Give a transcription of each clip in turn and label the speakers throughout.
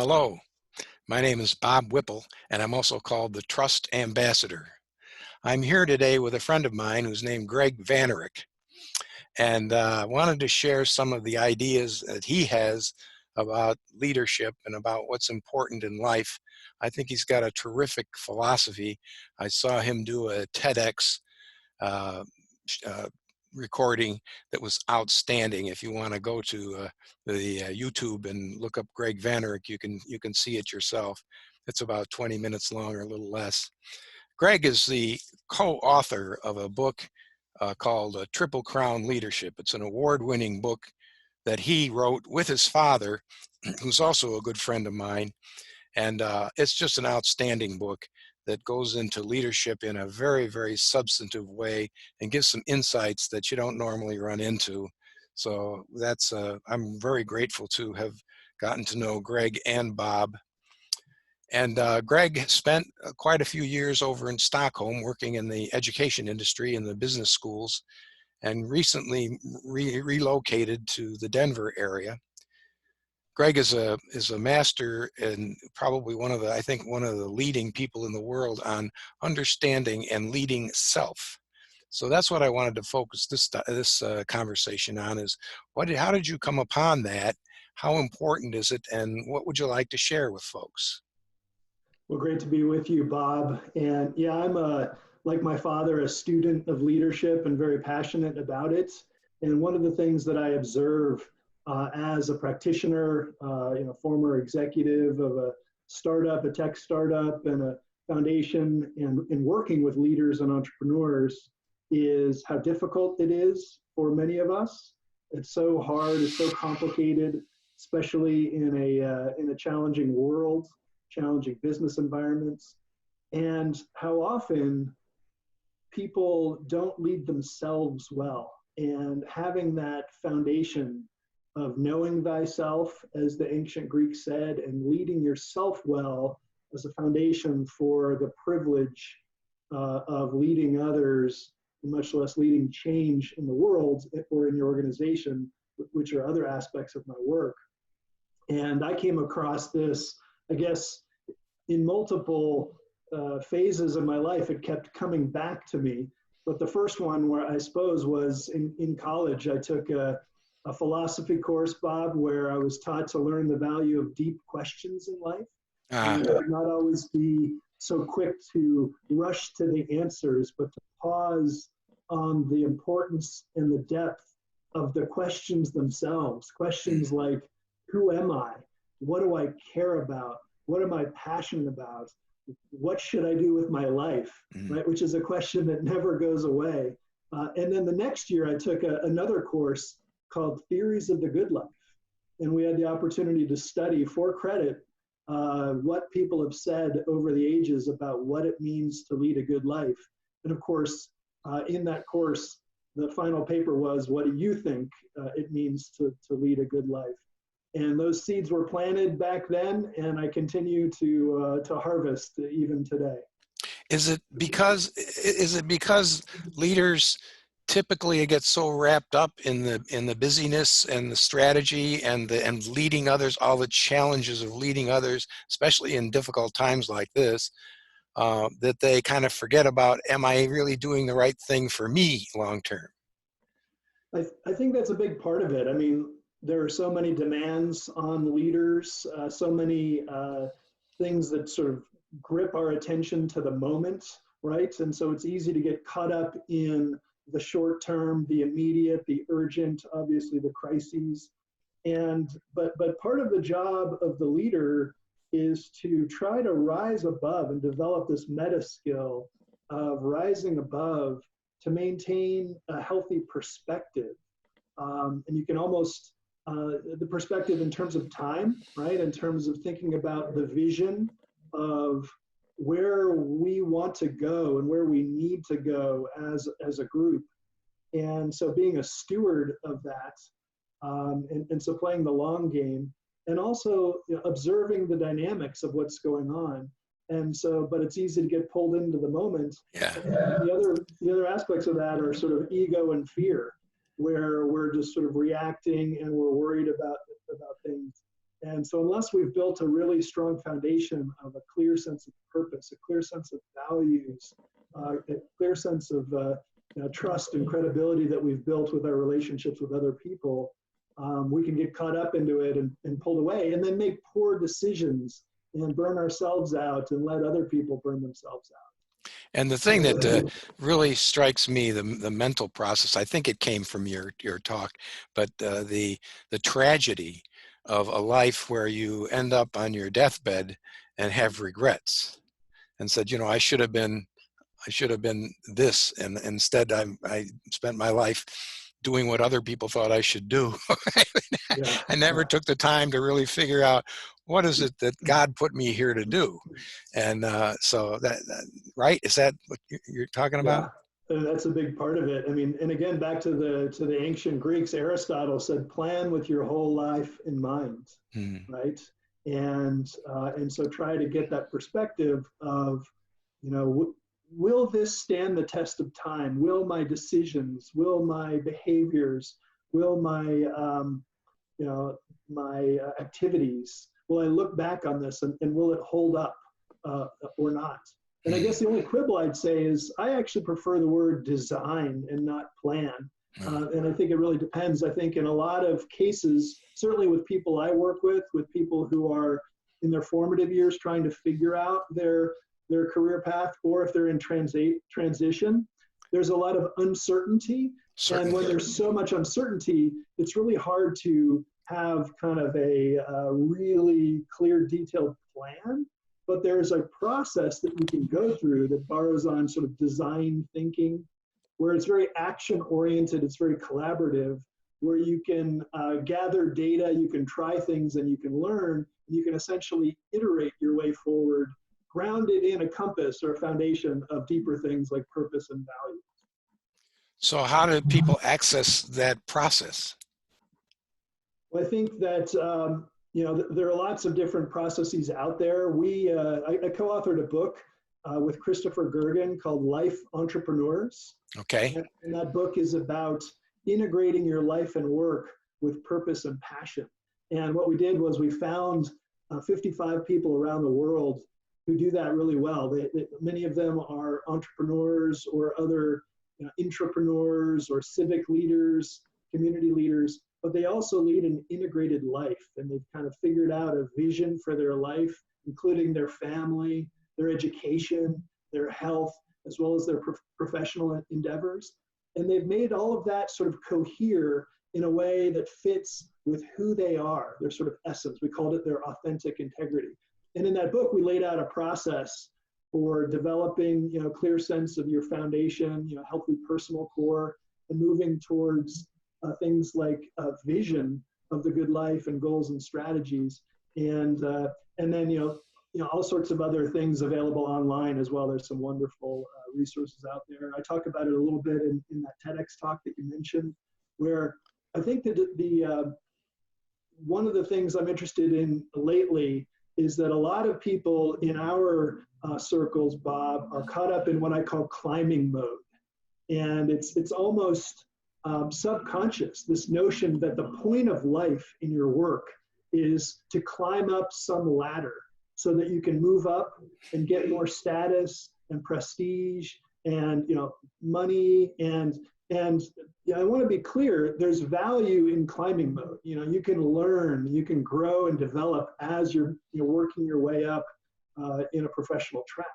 Speaker 1: Hello, my name is Bob Whipple, and I'm also called the Trust Ambassador. I'm here today with a friend of mine who's named Gregg Vanourek, and wanted to share some of the ideas that he has about leadership and about what's important in life. I think he's got a terrific philosophy. I saw him do a TEDx uh, uh, recording that was outstanding. If you want to go to the YouTube and look up Gregg Vanourek, you can see it yourself. It's about 20 minutes long or a little less. Gregg is the co-author of a book called Triple Crown Leadership. It's an award-winning book that he wrote with his father, who's also a good friend of mine. And it's just an outstanding book that goes into leadership in a very, very substantive way and gives some insights that you don't normally run into. So that's, I'm very grateful to have gotten to know Gregg and Bob. And Gregg spent quite a few years over in Stockholm working in the education industry in the business schools, and recently relocated to the Denver area. Gregg is a master and probably I think one of the leading people in the world on understanding and leading self. So that's what I wanted to focus this conversation on is how did you come upon that? How important is it? And what would you like to share with folks?
Speaker 2: Well, great to be with you, Bob. And yeah, I'm like my father, a student of leadership and very passionate about it. And one of the things that I observe as a practitioner, former executive of a startup, a tech startup, and a foundation, and working with leaders and entrepreneurs, is how difficult it is for many of us. It's so hard, it's so complicated, especially in a challenging world, challenging business environments, and how often people don't lead themselves well. And having that foundation of knowing thyself, as the ancient Greeks said, and leading yourself well as a foundation for the privilege of leading others, much less leading change in the world or in your organization, which are other aspects of my work. And I came across this, I guess, in multiple phases of my life. It kept coming back to me. But the first one, where I suppose, was in college. I took a philosophy course, Bob, where I was taught to learn the value of deep questions in life. And not always be so quick to rush to the answers, but to pause on the importance and the depth of the questions themselves. Questions like, who am I? What do I care about? What am I passionate about? What should I do with my life? Right, which is a question that never goes away. And then the next year, I took another course called Theories of the Good Life. And we had the opportunity to study for credit what people have said over the ages about what it means to lead a good life. And of course, in that course, the final paper was, what do you think it means to lead a good life? And those seeds were planted back then, and I continue to harvest even today.
Speaker 1: Is it because leaders typically get so wrapped up in the busyness and the strategy and leading others, all the challenges of leading others, especially in difficult times like this, that they kind of forget about, am I really doing the right thing for me long term?
Speaker 2: I think that's a big part of it. I mean, there are so many demands on leaders, so many things that sort of grip our attention to the moment, right? And so it's easy to get caught up in the short term, the immediate, the urgent, obviously the crises. But part of the job of the leader is to try to rise above and develop this meta skill of rising above to maintain a healthy perspective. And you can almost the perspective in terms of time, right? In terms of thinking about the vision of where we want to go and where we need to go as a group. And so being a steward of that, and so playing the long game, and also observing the dynamics of what's going on. And so, but it's easy to get pulled into the moment.
Speaker 1: Yeah.
Speaker 2: And the other aspects of that are sort of ego and fear, where we're just sort of reacting and we're worried about things. And And so unless we've built a really strong foundation of a clear sense of purpose, a clear sense of values, a clear sense of trust and credibility that we've built with our relationships with other people, we can get caught up into it and pulled away, and then make poor decisions and burn ourselves out and let other people burn themselves out.
Speaker 1: And the thing that really strikes me, the mental process, I think it came from your talk, but the tragedy of a life where you end up on your deathbed and have regrets and said, you know, I should have been this, and instead I spent my life doing what other people thought I should do.
Speaker 2: Yeah,
Speaker 1: I never took the time to really figure out what is it that God put me here to do. And so that, right? Is that what you're talking about?
Speaker 2: yeah. That's a big part of it. I mean, and again, back to the ancient Greeks, Aristotle said, "Plan with your whole life in mind,"
Speaker 1: Hmm.
Speaker 2: right? And so try to get that perspective of, you know, will this stand the test of time? Will my decisions, will my behaviors, will my my activities, will I look back on this and will it hold up or not? And I guess the only quibble I'd say is I actually prefer the word design and not plan. And I think it really depends. I think in a lot of cases, certainly with people I work with people who are in their formative years trying to figure out their career path, or if they're in transition, there's a lot of uncertainty.
Speaker 1: Certainly.
Speaker 2: And when there's so much uncertainty, it's really hard to have kind of a really clear, detailed plan. But there's a process that we can go through that borrows on sort of design thinking, where it's very action oriented, it's very collaborative, where you can gather data, you can try things, and you can learn, and you can essentially iterate your way forward, grounded in a compass or a foundation of deeper things like purpose and value.
Speaker 1: So how do people access that process?
Speaker 2: Well, I think that there are lots of different processes out there. I co-authored a book with Christopher Gergen called Life Entrepreneurs.
Speaker 1: Okay.
Speaker 2: And that book is about integrating your life and work with purpose and passion. And what we did was we found 55 people around the world who do that really well. Many of them are entrepreneurs or other intrapreneurs or civic leaders, community leaders, but they also lead an integrated life, and they've kind of figured out a vision for their life, including their family, their education, their health, as well as their professional endeavors. And they've made all of that sort of cohere in a way that fits with who they are, their sort of essence. We called it their authentic integrity. And in that book, we laid out a process for developing, clear sense of your foundation, healthy personal core, and moving towards things like vision of the good life and goals and strategies, and then all sorts of other things available online as well. There's some wonderful resources out there. I talk about it a little bit in that TEDx talk that you mentioned, where I think that the one of the things I'm interested in lately is that a lot of people in our circles, Bob, are caught up in what I call climbing mode. And it's almost subconscious, this notion that the point of life in your work is to climb up some ladder so that you can move up and get more status and prestige and money and I want to be clear, there's value in climbing mode. You can learn, you can grow and develop as you're working your way up in a professional track.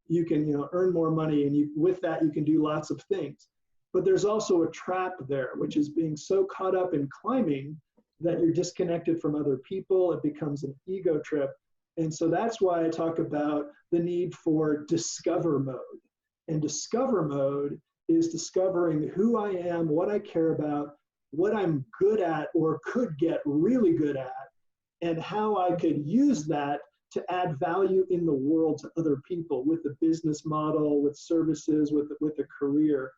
Speaker 2: You can earn more money, and with that you can do lots of things. But there's also a trap there, which is being so caught up in climbing that you're disconnected from other people. It becomes an ego trip. And so that's why I talk about the need for discover mode. And discover mode is discovering who I am, what I care about, what I'm good at or could get really good at, and how I could use that to add value in the world to other people with the business model, with services, with a career.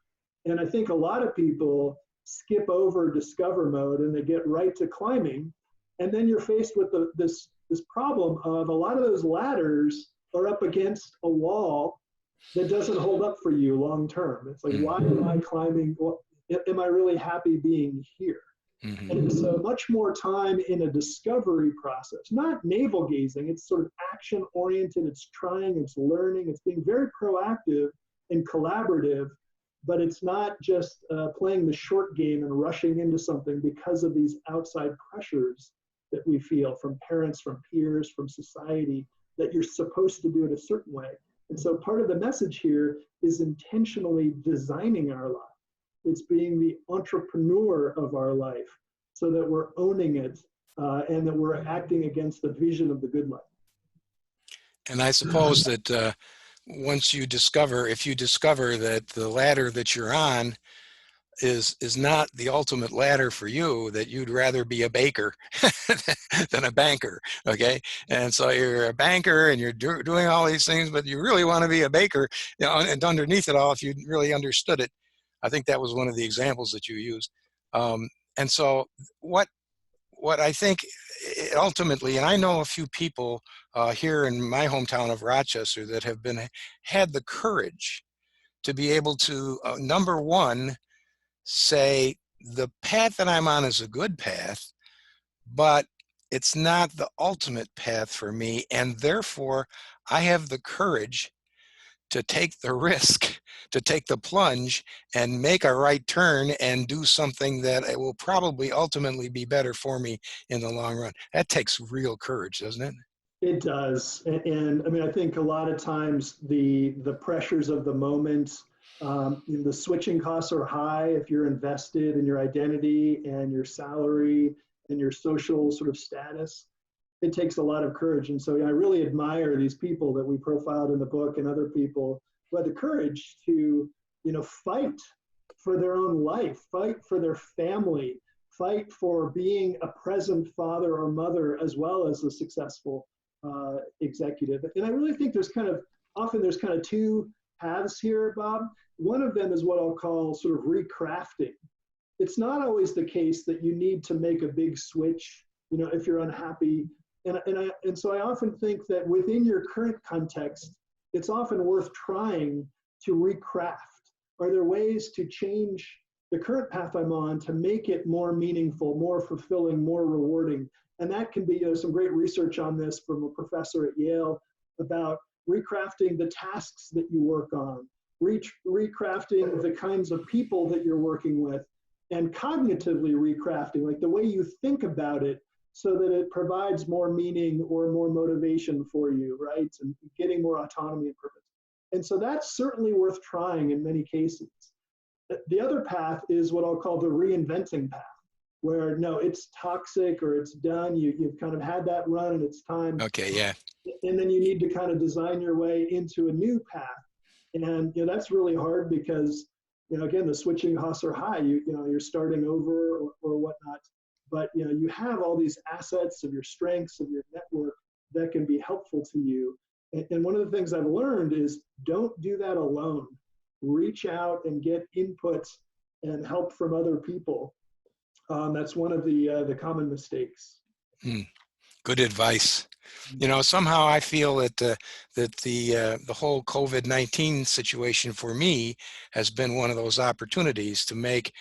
Speaker 2: And I think a lot of people skip over discover mode and they get right to climbing. And then you're faced with this problem of a lot of those ladders are up against a wall that doesn't hold up for you long term. It's like, why am I climbing? Well, am I really happy being here?
Speaker 1: Hmm.
Speaker 2: And so much more time in a discovery process, not navel gazing. It's sort of action oriented. It's trying, it's learning, it's being very proactive and collaborative, but it's not just playing the short game and rushing into something because of these outside pressures that we feel from parents, from peers, from society, that you're supposed to do it a certain way. And so part of the message here is intentionally designing our life. It's being the entrepreneur of our life so that we're owning it and that we're acting against the vision of the good life.
Speaker 1: And I suppose that once you discover, if you discover that the ladder that you're on is not the ultimate ladder for you, that you'd rather be a baker than a banker, okay? And so you're a banker and you're doing all these things, but you really want to be a baker, you know, and underneath it all, if you really understood it, I think that was one of the examples that you used. Um, and so what I think ultimately, and I know a few people here in my hometown of Rochester that have had the courage to be able to, number one, say the path that I'm on is a good path, but it's not the ultimate path for me. And therefore, I have the courage to take the risk, to take the plunge and make a right turn and do something that it will probably ultimately be better for me in the long run. That takes real courage, doesn't it?
Speaker 2: It does, and I mean, I think a lot of times the pressures of the moment, the switching costs are high if you're invested in your identity and your salary and your social sort of status. It takes a lot of courage, and so I really admire these people that we profiled in the book and other people who had the courage to, fight for their own life, fight for their family, fight for being a present father or mother as well as a successful executive. And I really think there's kind of two paths here, Bob. One of them is what I'll call sort of recrafting. It's not always the case that you need to make a big switch, if you're unhappy. And so I often think that within your current context, it's often worth trying to recraft. Are there ways to change the current path I'm on to make it more meaningful, more fulfilling, more rewarding? And that can be some great research on this from a professor at Yale about recrafting the tasks that you work on, recrafting the kinds of people that you're working with, and cognitively recrafting, like the way you think about it so that it provides more meaning or more motivation for you, right? And getting more autonomy and purpose. And so that's certainly worth trying in many cases. The other path is what I'll call the reinventing path, where no, it's toxic or it's done. You've kind of had that run and it's time.
Speaker 1: Okay, yeah.
Speaker 2: And then you need to kind of design your way into a new path. And that's really hard because again, the switching costs are high. You're starting over or whatnot. But you have all these assets of your strengths, of your network that can be helpful to you. And one of the things I've learned is don't do that alone. Reach out and get input and help from other people. That's one of the common mistakes.
Speaker 1: Good advice. Somehow I feel that the whole COVID-19 situation for me has been one of those opportunities to make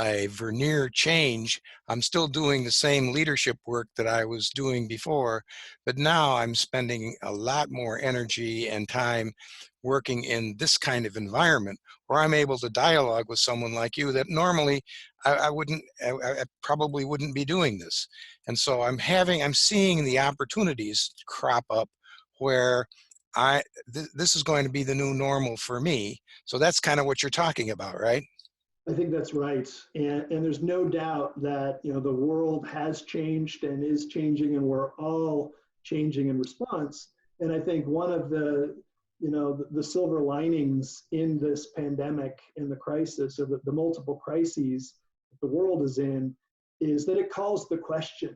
Speaker 1: a vernier change. I'm still doing the same leadership work that I was doing before, but now I'm spending a lot more energy and time working in this kind of environment where I'm able to dialogue with someone like you that normally I probably wouldn't be doing this. And so I'm seeing the opportunities crop up where this is going to be the new normal for me. So that's kind of what you're talking about, right?
Speaker 2: I think that's right. And there's no doubt that, the world has changed and is changing, and we're all changing in response. And I think one of the silver linings in this pandemic and the crisis, or the multiple crises the world is in, is that it calls the question.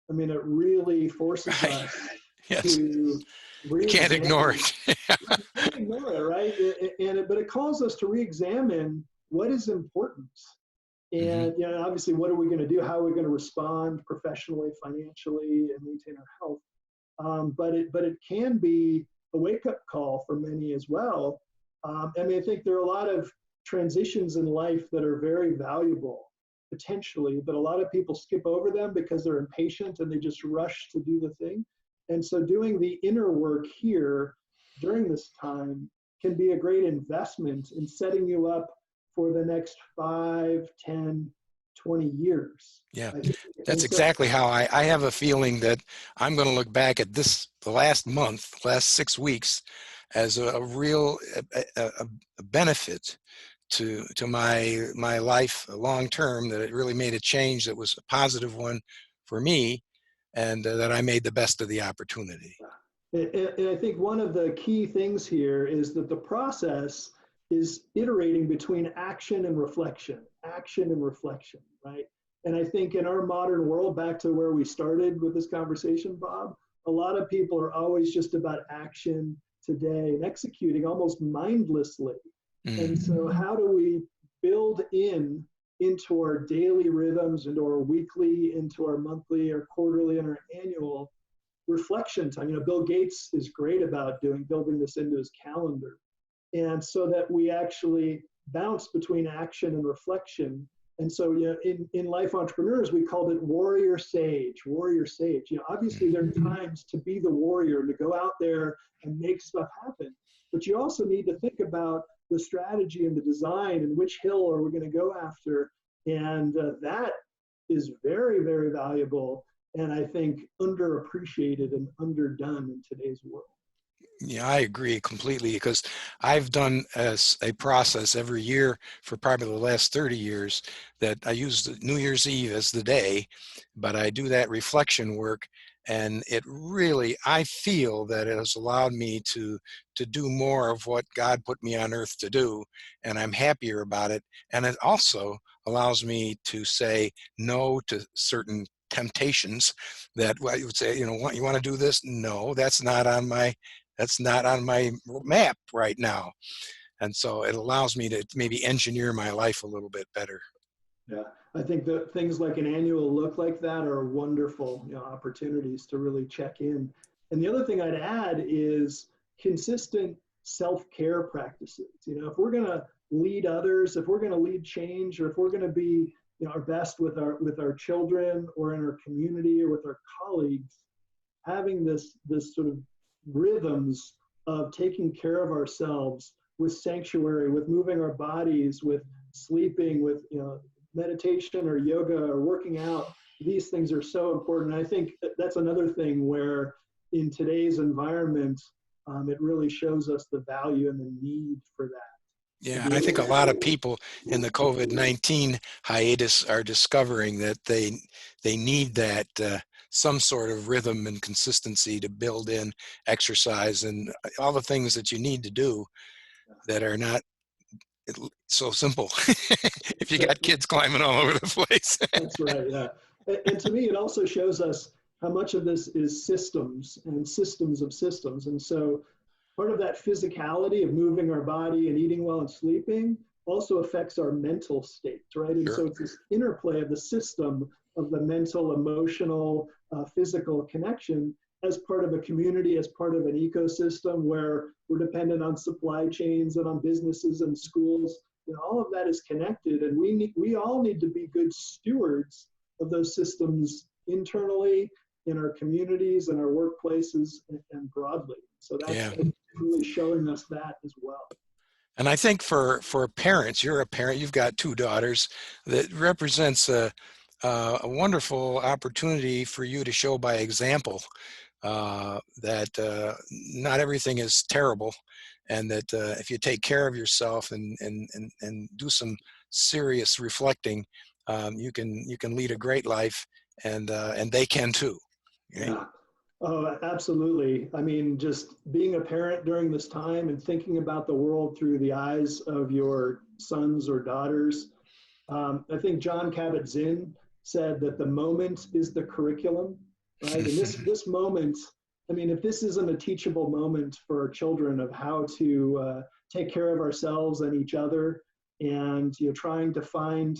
Speaker 2: I mean, it really forces
Speaker 1: Right.
Speaker 2: us
Speaker 1: Yes.
Speaker 2: to
Speaker 1: You can't ignore
Speaker 2: re-examine.
Speaker 1: it.
Speaker 2: Can't ignore it, right? But it calls us to re-examine what is important.
Speaker 1: Hmm.
Speaker 2: And obviously, what are we going to do? How are we going to respond professionally, financially, and maintain our health? But it can be a wake-up call for many as well. I mean, I think there are a lot of transitions in life that are very valuable. potentially, but a lot of people skip over them because they're impatient and they just rush to do the thing. And so doing the inner work here during this time can be a great investment in setting you up for the next 5, 10, 20 years.
Speaker 1: Yeah,
Speaker 2: I think.
Speaker 1: that's
Speaker 2: And so,
Speaker 1: exactly how I have a feeling that I'm going to look back at the last month, last 6 weeks, as a real a benefit to my life long term, that it really made a change that was a positive one for me, and that I made the best of the opportunity.
Speaker 2: and I think one of the key things here is that the process is iterating between action and reflection, right? And I think in our modern world, back to where we started with this conversation, Bob, a lot of people are always just about action today and executing almost mindlessly. And so how do we build into our daily rhythms, into our weekly, into our monthly or quarterly and our annual reflection time? Bill Gates is great about building this into his calendar. And so that we actually bounce between action and reflection. And so, in Life Entrepreneurs, we called it warrior sage. Obviously there are times to be the warrior, to go out there and make stuff happen. But you also need to think about the strategy and the design and which hill are we going to go after. And that is very, very valuable, and I think underappreciated and underdone in today's world.
Speaker 1: Yeah, I agree completely, because I've done as a process every year for probably the last 30 years that I use New Year's Eve as the day, but I do that reflection work, and it really, I feel that it has allowed me to do more of what God put me on earth to do, and I'm happier about it. And it also allows me to say no to certain temptations that, well, you would say, you want to do this? No, that's not on my map right now. And so it allows me to maybe engineer my life a little bit better.
Speaker 2: Yeah, I think that things like an annual look like that are wonderful, opportunities to really check in. And the other thing I'd add is consistent self-care practices. If we're going to lead others, if we're going to lead change, or if we're going to be our best with our children or in our community or with our colleagues, having this sort of rhythms of taking care of ourselves with sanctuary, with moving our bodies, with sleeping, with meditation or yoga or working out. These things are so important. I think that's another thing where in today's environment, it really shows us the value and the need for that.
Speaker 1: Yeah, and I think a lot of people in the COVID-19 hiatus are discovering that they need that some sort of rhythm and consistency to build in exercise and all the things that you need to do that are not so simple if you got kids climbing all over the place.
Speaker 2: That's right, yeah. And to me, it also shows us how much of this is systems and systems of systems. And so part of that physicality of moving our body and eating well and sleeping also affects our mental state, right? And so it's this interplay of the system of the mental, emotional, physical connection as part of a community, as part of an ecosystem where we're dependent on supply chains and on businesses and schools. All of that is connected, and we all need to be good stewards of those systems internally, in our communities and our workplaces, and broadly. So that's really showing us that as well.
Speaker 1: And I think for parents, you're a parent, you've got 2 daughters, that represents a wonderful opportunity for you to show by example that not everything is terrible, and that if you take care of yourself and do some serious reflecting, you can lead a great life, and they can too. Right?
Speaker 2: Yeah. Oh, absolutely. I mean, just being a parent during this time and thinking about the world through the eyes of your sons or daughters. I think John Kabat-Zinn said that the moment is the curriculum, right? And this moment, I mean, if this isn't a teachable moment for our children of how to take care of ourselves and each other, and trying to find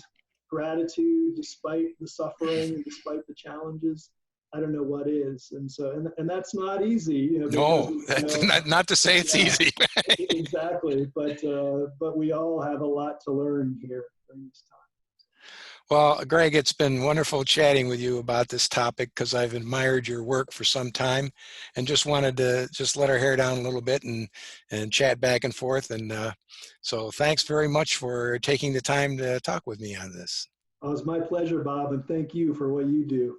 Speaker 2: gratitude despite the suffering and despite the challenges, I don't know what is. And so, and that's not easy,
Speaker 1: No, that's not to say it's easy.
Speaker 2: Exactly. But we all have a lot to learn here during this time.
Speaker 1: Well, Greg, it's been wonderful chatting with you about this topic because I've admired your work for some time and just wanted to just let our hair down a little bit and chat back and forth. And so thanks very much for taking the time to talk with me on this.
Speaker 2: Oh, it's my pleasure, Bob, and thank you for what you do.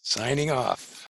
Speaker 1: Signing off.